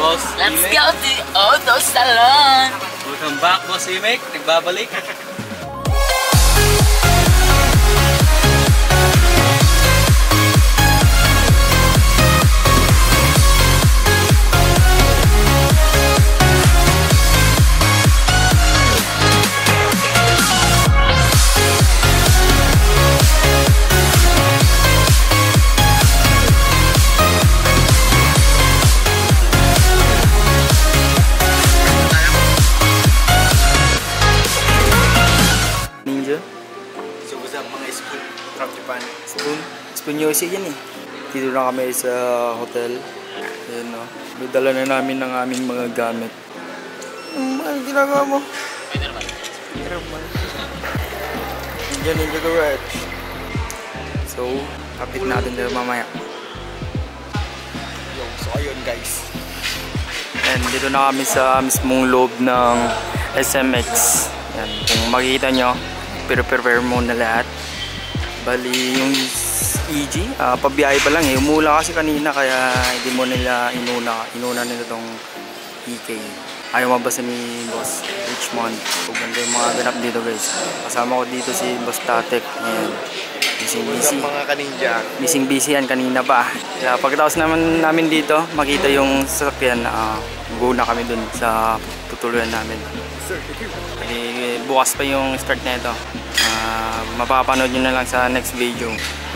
Boss Let's Imek. go to Auto Salon! Welcome back, Boss Imek. Nagbabalik. Spoon Yoshi yan eh. Dito na kami sa hotel. Ayan o. May dala na namin ng aming mga gamit. Ano ginagawa mo? Spider-Man. Ninja Garage. So, kapit natin dito mamaya. So ayun guys. And dito na kami sa mismong loob ng SMX. Yan. Kung makikita nyo, prepare muna lahat. Bali yung EG, pabiyahe pa lang eh. Umula kasi kanina kaya hindi mo nila inuna nila tong EK. Ayaw mabasa ni Boss Richmond. Ganda yung mga ganap dito guys. Kasama ko dito si Boss Tatek. Ayan. Busy. Mga kaninja. Busy yan kanina pa. Kaya pagkatapos namin dito, makita yung sasakyan. Go na kami dun sa tutuluyan namin. Bukas pa yung start na ito. Mapapanood nyo na lang sa next video.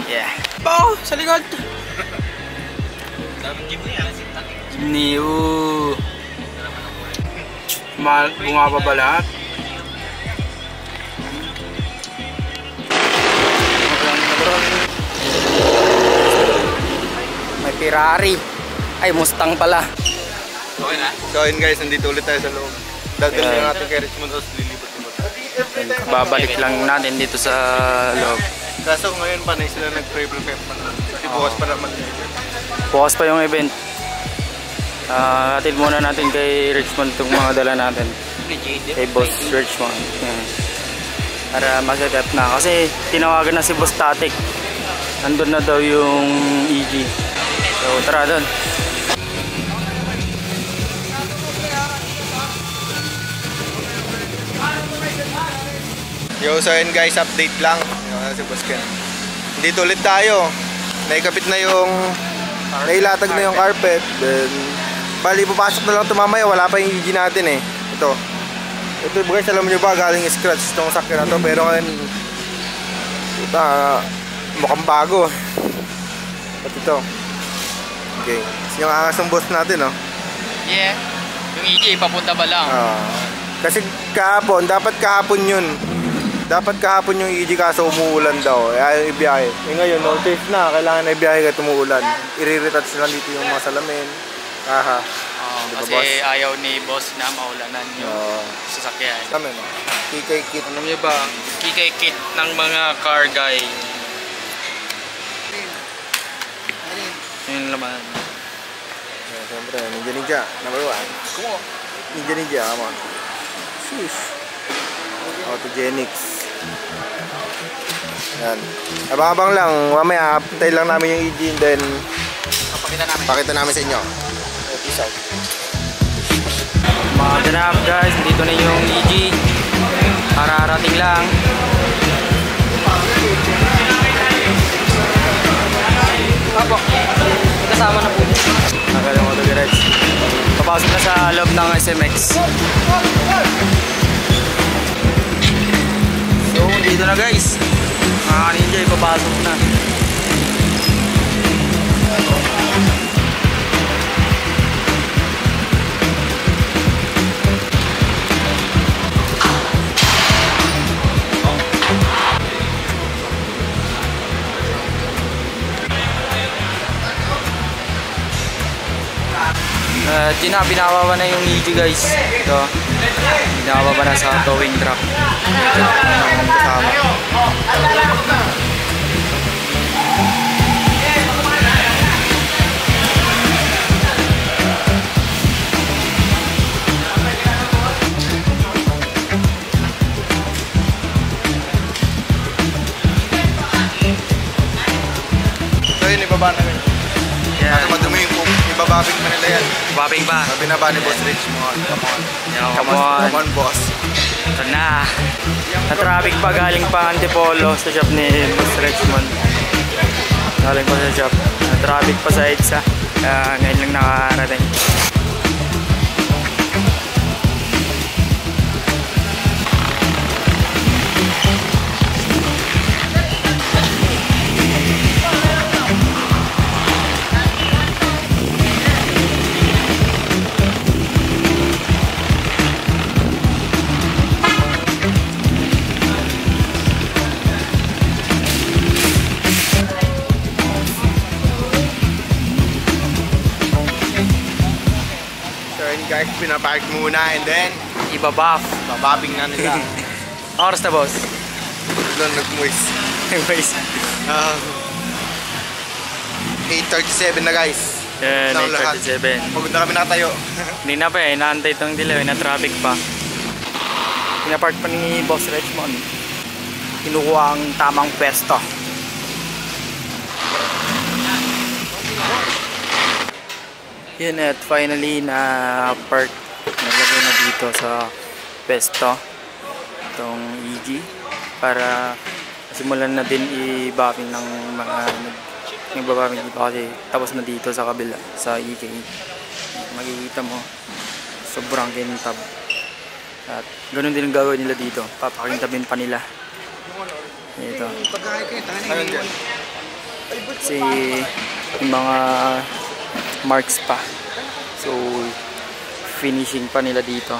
Yeah. Oh, sa likod! Jeepney, bumaba ba lahat? May Ferrari. Ay, Mustang pala. Okay na? So ayun guys, nandito ulit tayo sa loob. Dadali na natin kay Richmond House, lilibot-libot. Babalik lang natin dito sa loob. Kaso ngayon pa na sila nag-travel pa naman. Kasi bukas pa naman. Bukas pa yung event. Atid muna natin kay Richmond itong mga dala natin. Kay Boss Richmond. Para mag-set up na. Kasi tinawagan na si Boss Tatek. Nandun na daw yung EG. So tara doon. Yo, so ayun guys, update lang. Si Boss Ken. Dito ulit tayo. Naikapit na yung nailatag na yung carpet. Then bali papasok na lang ito mamaya. Wala pa yung EG natin eh. Ito guys, alam nyo ba, galing scratch itong sakyan na to. Pero ngayon mukhang bago. At ito. Okay. Yung angas ng boss natin, no? Yeah. Yung EJ, papunta ba lang? Kasi kahapon, dapat kahapon yun. Dapat kahapon yung EG kaso umuulan daw. Ayaw ibiyahe. Ngayon, no choice na. Kailangan na ibiyahe kahit umuulan. I-retouch lang dito yung mga salamin. Diba, kasi boss? Ayaw ni boss na maulanan yung sasakyan. Kami, kikay kit. Alam niyo ba, kikay kit ng mga car guy. Yun laman. Siyempre, ninja. Number 1. Come on. Ninja, come on. Sheesh. Autogenics. Yan. Abang-abang lang. Mamaya, pintay lang namin yung EG and then pakita namin sa inyo. Peace out. Mga ganap guys, dito na yung EG. Kararating lang. Apo, kasama na po. Nagalang auto garage. Papasok na sa loob ng SMX. So, dito na guys. Mga ninja, ipapasok na. Binababa na yung EG guys. Ito. Binababa na sa towing truck. Kasama. So yun, ibaba namin. Yeah. Madumi yung Ibababing pa nila yan. Babing pa. Binaba ni Boss Rich mo. Come on. Come on. Come on, boss. Ito na. Na-traffic pa galing pa Antipolo sa shop ni Boss Richmond. Galing pa sa shop. Na-traffic pa sa EDSA. Kaya ngayon lang nakarating. Guys, pinapark muna and then Ibabuff. bababing na nila. Oras na, boss. Doon nag-moist. Anyways. 8:37 na guys. Yan, Lang lahat. 8:37. Pagod na kami nakatayo. Hindi na pa eh, inaantay itong delay, na-traffic pa. Pinapark pa ni Boss Richmond. Kinukuha ang tamang pwesto. Yun at finally na park nalagay na dito sa pwesto itong EG para simulan na din i-bapping ng mga nagbababing dito kasi tapos na dito sa kabila sa EK. Makikita mo sobrang kintab at ganun din ang gagawin nila dito, papakintabin pa nila ito kasi yung mga marks pa, so finishing pa nila dito.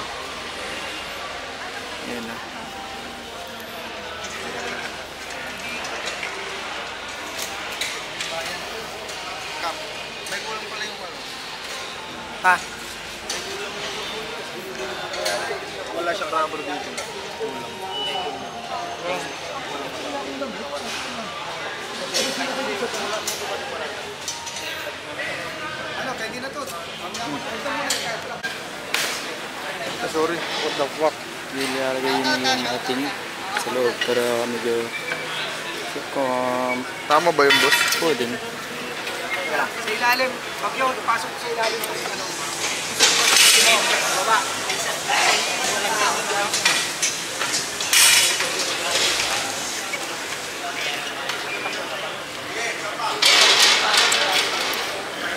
Ayan na. May kulang pala yung ano. Ha? Wala siyang rubber dito. Ano, kaya di na to. Sorry, what the fuck? Hindi nilalagay yung ating sa loob para medyo Tama ba yung boss? pwede. Sa ilalim, pag yun, pasok sa ilalim ng ano. Baba.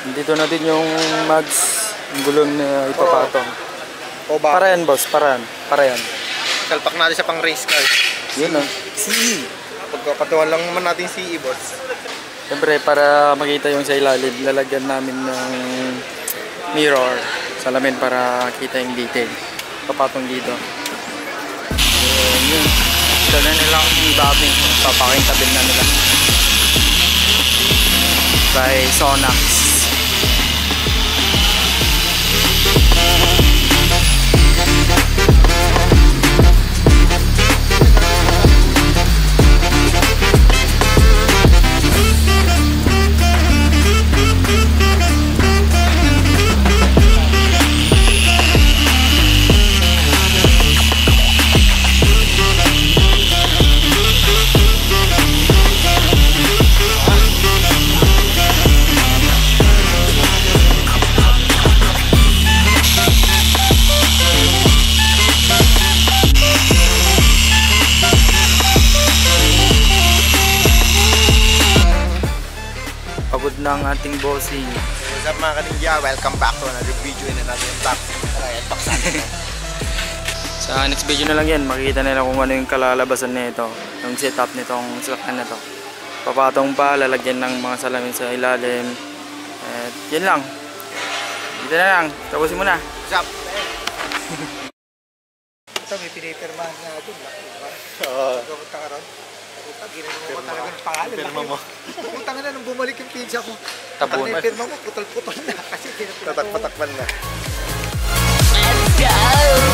Dito na din yung mags, yung gulong na ipapatong. O ba? Para yan, boss, para yan. Para yan. Kalpak natin sa pang race car. Yun o. CE. Pagkapatuan lang naman natin CE, boss. Siyempre, para makita yung sa ilalim, lalagyan namin ng mirror, salamin para kita yung detail. Papatong dito. Yun. Ito na nilang i-babbing. Papakintabin na nila. By Sonax. Pagod na ang ating bossing. What's up mga kaninja? Welcome back to another video and another vlog. Sa next video na lang yan, makikita nila kung ano yung kalalabasan nito, yung setup nitong sasakyan na to. Papatong pa, lalagyan ng mga salamin sa ilalim. At yun lang. Dito na lang, tapusin mo na. What's up? Ito, may pinipirmahan nga doon. Oo. Pupunta ka ron. Ginagawa ko talaga ng pangalan. Pirma mo. Pupunta nga na nung bumalik yung pizza ko. Tapon. Ang pirma mo, putol-putol na. Kasi Tatak-patakpan na. Let's go!